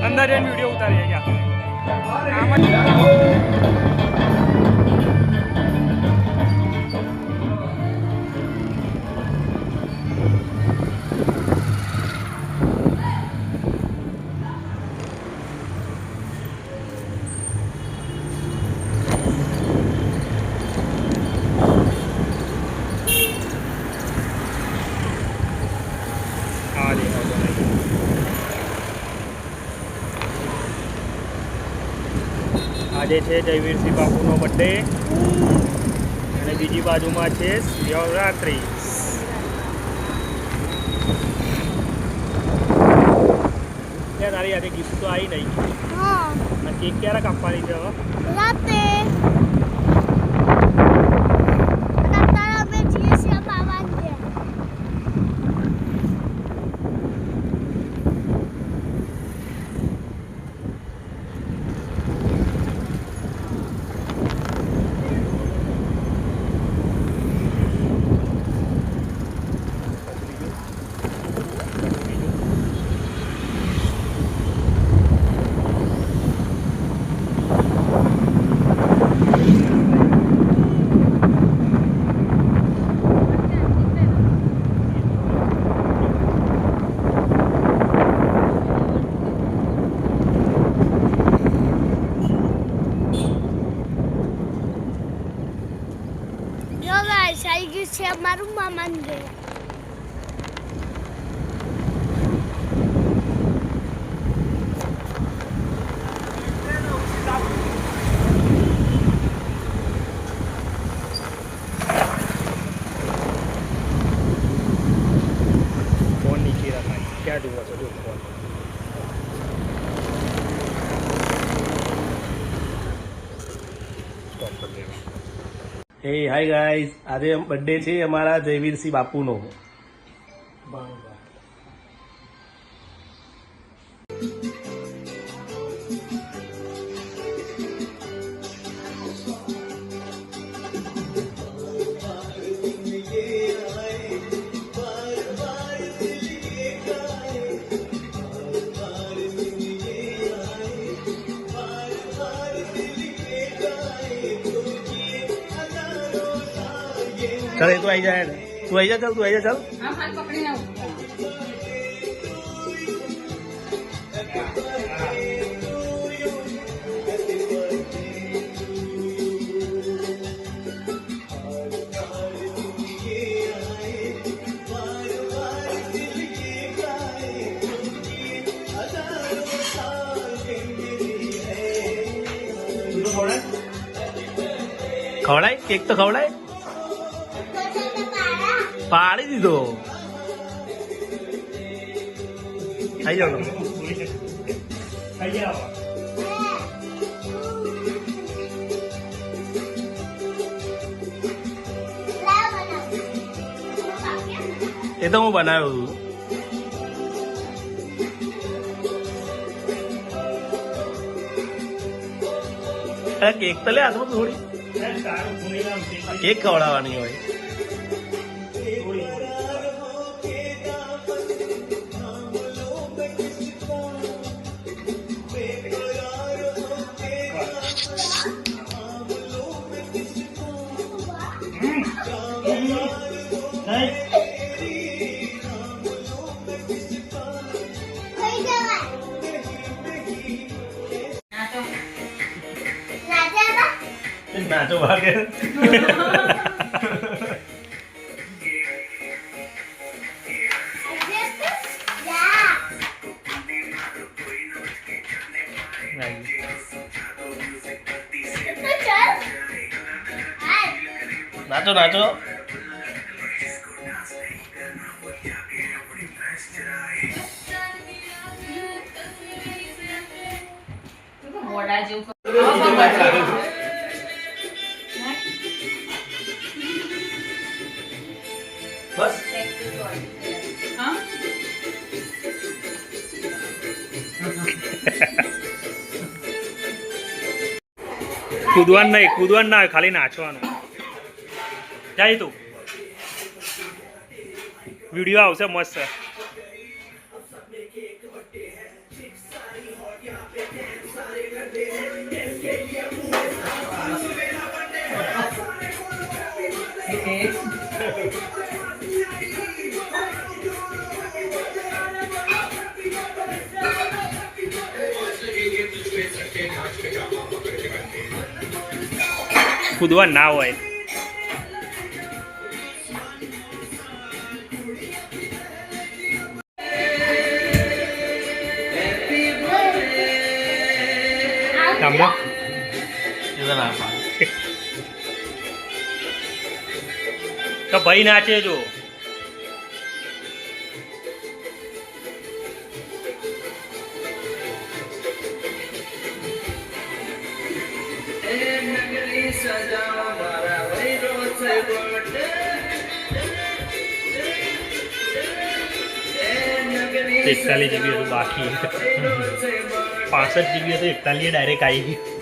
अंदर वीडियो उतारिए क्या આજે છે જયવીરસિંહ બાપુનો બર્થડે અને બીજી બાજુમાં છે શિવરાત્રી. ત્યાં તારી આજે ગિફ્ટ તો આવી નહીં. અને કેક ક્યારે કાપવાની છે હવે? રાતે. આવી ગયું છે અમારું મામાનું ઘર. ફોન નીચે રખાય. ક્યાં જુઓ છો? જો ફોન. હે હાય ગાઈઝ, આજે બર્થડે છે અમારા જયવીરસિંહ બાપુનો. चल तू आई जा, तू आई जा, चल तू आई जा, चल. खवड़ाई केक तो खवड़ाई પાડી દીધો. ખાઈ જાવ. એ તો હું બનાવ્યું હતું. કેક તો લે હાથમાં થોડી કેક ખવડાવવાની હોય. નાચો ભાગે. નાચો નાચો. બસ કૂદવાનું નહીં, કૂદવાનું ના, ખાલી નાચવાનું. જાય તું વિડીયો આવશે મસ્ત. કૂદવા ના હોય. તમને તો ભાઈ નાચે જો. એકતાલીસ જીબી હતું બાકી. 65 જીબી હતું, 41 ડાયરેક્ટ આવી ગયું.